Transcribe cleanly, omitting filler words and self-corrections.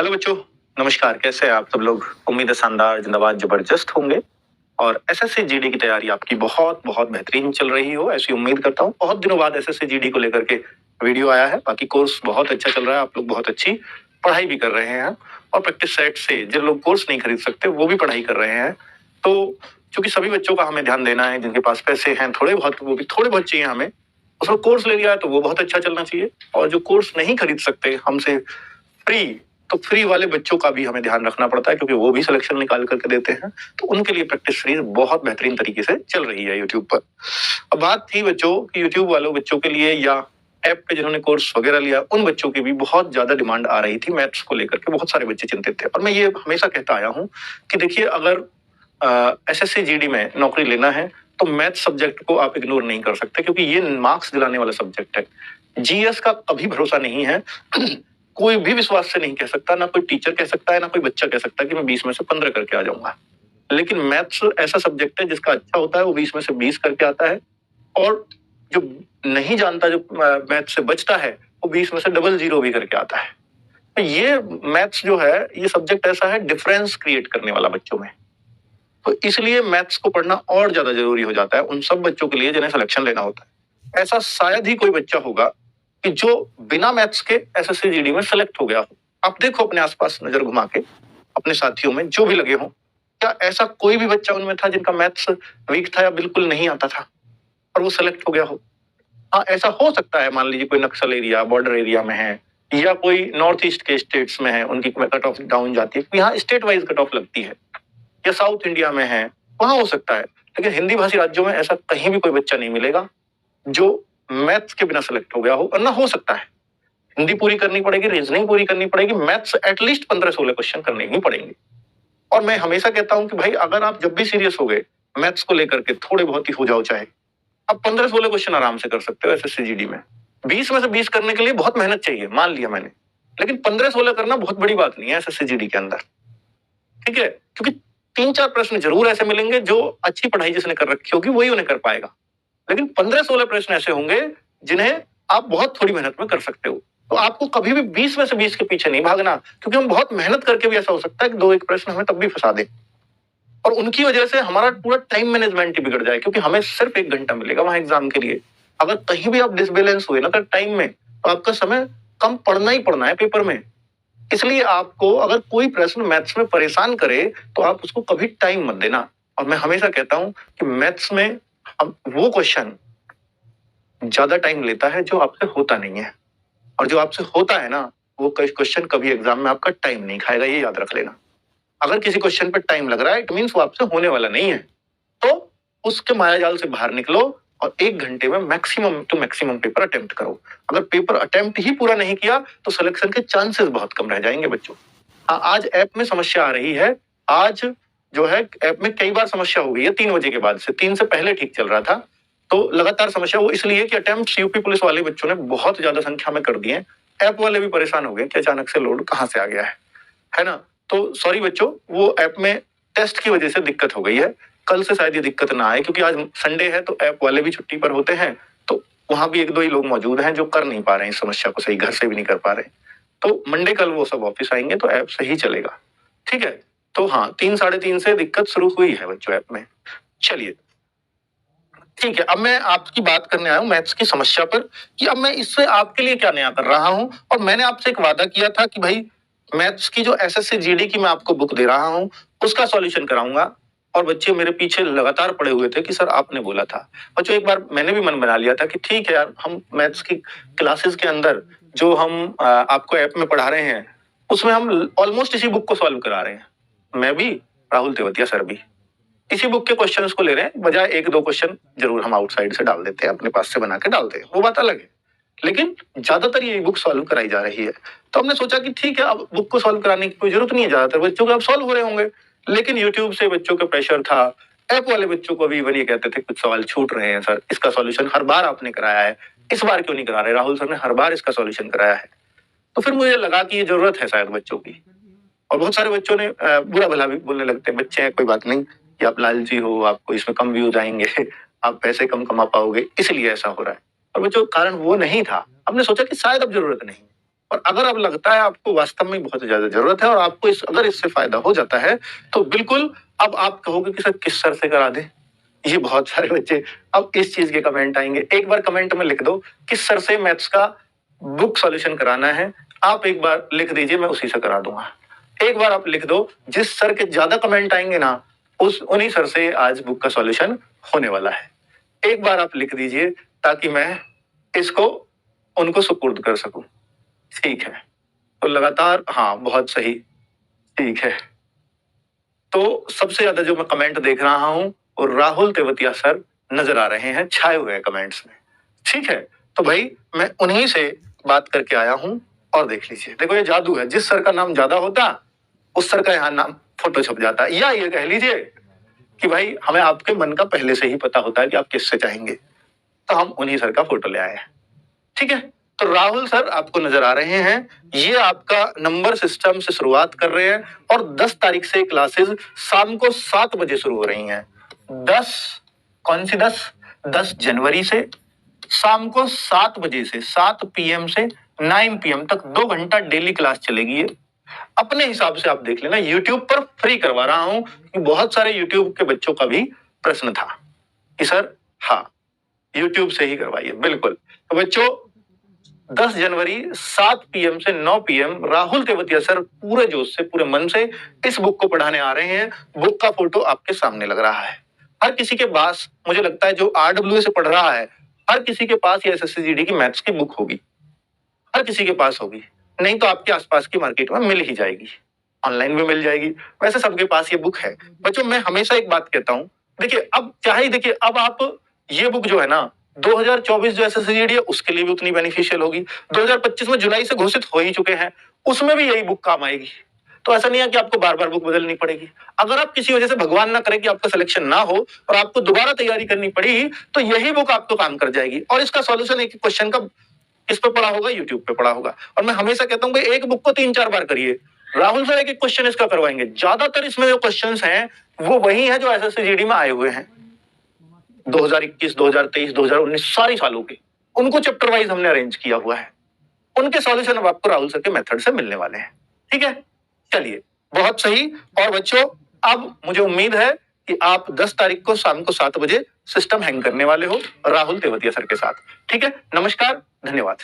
Hello बच्चों, नमस्कार। कैसे हैं आप सब लोग? उम्मीद है शानदार, जिंदाबाद, जबरदस्त होंगे और एसएससी जीडी की तैयारी आपकी बहुत बहुत बेहतरीन चल रही हो, ऐसी उम्मीद करता हूँ। बहुत दिनों बाद एसएससी जीडी को लेकर के वीडियो आया है। बाकी कोर्स बहुत अच्छा चल रहा है, आप लोग बहुत अच्छी पढ़ाई भी कर रहे हैं और प्रैक्टिस सेट से जिन लोग कोर्स नहीं खरीद सकते वो भी पढ़ाई कर रहे हैं। तो चूंकि सभी बच्चों का हमें ध्यान देना है, जिनके पास पैसे हैं थोड़े बहुत, वो भी थोड़े बहुत चाहिए हमें, उसमें कोर्स ले लिया है तो वो बहुत अच्छा चलना चाहिए। और जो कोर्स नहीं खरीद सकते हमसे फ्री, तो फ्री वाले बच्चों का भी हमें ध्यान रखना पड़ता है, क्योंकि वो भी सिलेक्शन निकाल करके देते हैं। तो उनके लिए प्रैक्टिस सीरीज बहुत बेहतरीन तरीके से चल रही है यूट्यूब पर। अब बात थी बच्चों कि यूट्यूब वालों बच्चों के लिए या ऐप पे जिन्होंने कोर्स वगैरह लिया, उन बच्चों की भी बहुत ज्यादा डिमांड आ रही थी मैथ्स को लेकर के। बहुत सारे बच्चे चिंतित थे और मैं ये हमेशा कहता आया हूँ कि देखिए, अगर एसएससी जीडी में नौकरी लेना है तो मैथ सब्जेक्ट को आप इग्नोर नहीं कर सकते, क्योंकि ये मार्क्स दिलाने वाला सब्जेक्ट है। जीएस का कभी भरोसा नहीं है। कोई भी विश्वास से नहीं कह सकता, ना कोई टीचर कह सकता है, ना कोई बच्चा कह सकता है कि मैं 20 में से 15 करके आ जाऊंगा। लेकिन मैथ्स ऐसा सब्जेक्ट है जिसका अच्छा होता है वो 20 में से 20 करके आता है, और जो नहीं जानता, जो मैथ्स से बचता है, वो 20 में से डबल जीरो भी करके आता है। तो ये मैथ्स जो है, ये सब्जेक्ट ऐसा है डिफरेंस क्रिएट करने वाला बच्चों में। तो इसलिए मैथ्स को पढ़ना और ज्यादा जरूरी हो जाता है उन सब बच्चों के लिए जिन्हें सिलेक्शन लेना होता है। ऐसा शायद ही कोई बच्चा होगा कि जो बिना मैथ्स के एसएससी जीडी में सेलेक्ट हो गया हो। आप देखो अपने आसपास नजर घुमा के, अपने साथियों में जो भी लगे हों, क्या ऐसा कोई भी बच्चा उनमें था जिनका मैथ्स वीक था या बिल्कुल नहीं आता था और वो सेलेक्ट हो गया हो? हाँ, ऐसा हो सकता है। मान लीजिए कोई नक्सल एरिया, बॉर्डर एरिया में है, या कोई नॉर्थ ईस्ट के स्टेट्स में है, उनकी कट ऑफ डाउन जाती है, यहाँ स्टेट वाइज कट ऑफ लगती है, या साउथ इंडिया में है, वहां हो सकता है। लेकिन हिंदी भाषी राज्यों में ऐसा कहीं भी कोई बच्चा नहीं मिलेगा जो मैथ्स के बिना सेलेक्ट हो गया हो। और ना हो सकता है। हिंदी पूरी करनी पड़ेगी, रीजनिंग पूरी करनी पड़ेगी, मैथ्स एटलीस्ट 15-16 क्वेश्चन करने ही पड़ेंगे। और मैं हमेशा कहता हूं कि भाई, अगर आप जब भी सीरियस हो गए मैथ्स को लेकर के, थोड़े बहुत ही हो जाओ, चाहे आप 15-16 क्वेश्चन आराम से कर सकते हो एसएससी जीडी में। 20 में से 20 करने के लिए बहुत मेहनत चाहिए, मान लिया मैंने, लेकिन 15-16 करना बहुत बड़ी बात नहीं है एसएससी जीडी के अंदर। ठीक है, क्योंकि 3-4 प्रश्न जरूर ऐसे मिलेंगे जो अच्छी पढ़ाई जिसने कर रखी होगी वही उन्हें कर पाएगा, लेकिन 15-16 प्रश्न ऐसे होंगे जिन्हें आप बहुत थोड़ी मेहनत में कर सकते हो। तो आपको कभी भी 20 में से 20 के पीछे नहीं भागना, क्योंकि हम बहुत मेहनत करके भी ऐसा हो सकता है कि 2-1 प्रश्न हमें तब भी फंसा दे, और उनकी वजह से हमारा पूरा टाइम मैनेजमेंट ही बिगड़ जाए, क्योंकि हमें सिर्फ 1 घंटा मिलेगा वहां एग्जाम के लिए। अगर कहीं भी आप डिसबैलेंस हुए ना तो टाइम में, तो आपका समय कम पढ़ना ही पढ़ना है पेपर में। इसलिए आपको अगर कोई प्रश्न मैथ्स में परेशान करे तो आप उसको कभी टाइम मत देना। और मैं हमेशा कहता हूं कि मैथ्स में हम वो क्वेश्चन ज्यादा टाइम लेता है जो आपसे होता नहीं है, और जो आपसे होता है ना, वो क्वेश्चन कभी एग्जाम में आपका टाइम नहीं खाएगा, ये याद रख लेना। अगर किसी क्वेश्चन पर टाइम लग रहा है, इट मींस वो आपसे होने वाला नहीं है। तो उसके मायाजाल से बाहर निकलो और 1 घंटे में maximum two maximum paper attempt करो। अगर पेपर अटेम्प्ट ही पूरा नहीं किया तो सिलेक्शन के चांसेस बहुत कम रह जाएंगे बच्चों। हाँ, आज ऐप में समस्या आ रही है। आज जो है ऐप में कई बार समस्या हो गई है 3 बजे के बाद से। 3 से पहले ठीक चल रहा था, तो लगातार समस्या वो इसलिए कि अटेम्प्ट यूपी पुलिस वाले बच्चों ने बहुत ज्यादा संख्या में कर दिए। ऐप वाले भी परेशान हो गए कि अचानक से लोड कहाँ से आ गया है ना। तो सॉरी बच्चों, वो ऐप में टेस्ट की वजह से दिक्कत हो गई है। कल से शायद ये दिक्कत ना आए, क्योंकि आज संडे है तो ऐप वाले भी छुट्टी पर होते हैं, तो वहां भी 1-2 ही लोग मौजूद हैं जो कर नहीं पा रहे हैं इस समस्या को सही, घर से भी नहीं कर पा रहे। तो मंडे कल वो सब ऑफिस आएंगे तो ऐप सही चलेगा। ठीक है, तो हाँ, 3-3:30 से दिक्कत शुरू हुई है बच्चों ऐप में। चलिए ठीक है, अब मैं आपकी बात करने आया हूँ मैथ्स की समस्या पर, कि अब मैं इससे आपके लिए क्या नया कर रहा हूँ। और मैंने आपसे एक वादा किया था कि भाई, मैथ्स की जो एसएससी जीडी की मैं आपको बुक दे रहा हूँ उसका सॉल्यूशन कराऊंगा। और बच्चे मेरे पीछे लगातार पड़े हुए थे कि सर आपने बोला था। बच्चों, एक बार मैंने भी मन बना लिया था कि ठीक है यार, हम मैथ्स की क्लासेस के अंदर जो हम आपको ऐप में पढ़ा रहे हैं उसमें हम ऑलमोस्ट इसी बुक को सॉल्व करा रहे हैं। मैं भी, राहुल तेवतिया सर भी इसी बुक के क्वेश्चंस को ले रहे हैं, बजाय 1-2 क्वेश्चन जरूर हम आउटसाइड से डाल देते हैं, अपने पास से बना के डालते हैं, वो बात अलग है। लेकिन ज्यादातर ये बुक सॉल्व कराई जा रही है। तो हमने सोचा कि ठीक है, अब बुक को सॉल्व कराने की कोई जरूरत नहीं है, ज्यादातर बच्चों के अब सॉल्व हो रहे होंगे। लेकिन यूट्यूब से बच्चों का प्रेशर था, ऐप वाले बच्चों को भी इवन ये कहते थे कुछ सवाल छूट रहे हैं सर, इसका सॉल्यूशन हर बार आपने कराया है, इस बार क्यों नहीं करा रहे? राहुल सर ने हर बार इसका सॉल्यूशन कराया है। तो फिर मुझे लगा कि ये जरूरत है शायद बच्चों की। और बहुत सारे बच्चों ने बुरा भला भी बोलने लगते हैं, बच्चे हैं कोई बात नहीं, कि आप लालची हो, आपको इसमें कम व्यूज आएंगे, आप पैसे कम कमा पाओगे, इसलिए ऐसा हो रहा है। और बच्चों, कारण वो नहीं था। हमने सोचा कि शायद अब जरूरत नहीं, और अगर अब लगता है आपको वास्तव में बहुत ज्यादा जरूरत है और आपको अगर इससे फायदा हो जाता है तो बिल्कुल अब आप कहोगे कि सर किस सर से करा दे। ये बहुत सारे बच्चे अब इस चीज के कमेंट आएंगे। एक बार कमेंट में लिख दो किस सर से मैथ्स का बुक सॉल्यूशन कराना है, आप एक बार लिख दीजिए, मैं उसी से करा दूंगा। एक बार आप लिख दो, जिस सर के ज्यादा कमेंट आएंगे ना उन्हीं सर से आज बुक का सॉल्यूशन होने वाला है। एक बार आप लिख दीजिए ताकि मैं इसको उनको सुपुर्द कर सकूं। ठीक है, तो लगातार, हाँ बहुत सही, ठीक है। तो सबसे ज्यादा जो मैं कमेंट देख रहा हूं और राहुल तेवतिया सर नजर आ रहे हैं, छाए हुए हैं कमेंट्स में। ठीक है, तो भाई मैं उन्हीं से बात करके आया हूं और देख लीजिए, देखो ये जादू है, जिस सर का नाम ज्यादा होता उस सर का यहाँ नाम फोटो छप जाता है। या ये कह लीजिए कि भाई हमें आपके मन का पहले से ही पता होता है कि आप किससे चाहेंगे, तो हम उन्हीं सर का फोटो ले आए हैं। ठीक है, तो राहुल सर आपको नजर आ रहे हैं, ये आपका नंबर सिस्टम से शुरुआत कर रहे हैं और 10 तारीख से क्लासेस शाम को 7 बजे शुरू हो रही हैं। 10 कौन सी 10 जनवरी से शाम को 7 बजे से 7 PM से 9 PM तक 2 घंटा डेली क्लास चलेगी। ये अपने हिसाब से आप देख लेना, यूट्यूब पर फ्री करवा रहा हूं कि बहुत सारे यूट्यूब के बच्चों का भी प्रश्न था कि सर हाँ यूट्यूब से ही करवाइए। बिल्कुल, तो बच्चों 10 जनवरी 7 PM से 9 PM राहुल तेवतिया सर पूरे जोश से पूरे मन से इस बुक को पढ़ाने आ रहे हैं। बुक का फोटो आपके सामने लग रहा है। हर किसी के पास, मुझे लगता है जो RWA से पढ़ रहा है, हर किसी के पास ये SSC GD की मैथ्स की बुक होगी, हर किसी के पास होगी। नहीं तो आपके आसपास की मार्केट में मिल ही जाएगी, ऑनलाइन भी मिल जाएगी, वैसे सबके पास ये बुक है। बच्चों मैं हमेशा एक बात कहता हूं, देखिए अब चाहे, देखिए अब आप ये बुक जो है ना 2024 जो SSC GD है उसके लिए भी उतनी बेनिफिशियल होगी। 2025 में जुलाई से घोषित हो ही चुके हैं, उसमें भी यही बुक काम आएगी। तो ऐसा नहीं है कि आपको बार बार बुक बदलनी पड़ेगी। अगर आप किसी वजह से, भगवान ना करे कि आपका सिलेक्शन ना हो और आपको दोबारा तैयारी करनी पड़ी, तो यही बुक आपको काम कर जाएगी। और इसका सॉल्यूशन एक क्वेश्चन का इस पे पढ़ा होगा, यूट्यूब पे पढ़ा होगा। और मैं हमेशा कहता हूँ एक बुक को 3-4 बार करिए। राहुल सर एक क्वेश्चन इसका करवाएंगे, ज्यादातर इसमें जो क्वेश्चंस हैं वो वही है जो SSC GD में आए हुए हैं 2021, 2023, 2019 सारी सालों के, उनको चैप्टर वाइज हमने अरेंज किया हुआ है। उनके सॉल्यूशन अब आपको राहुल सर के मेथड से मिलने वाले हैं। ठीक है, चलिए बहुत सही। और बच्चों अब मुझे उम्मीद है कि आप 10 तारीख को शाम को 7 बजे सिस्टम हैंग करने वाले हो राहुल तेवतिया सर के साथ। ठीक है, नमस्कार, धन्यवाद।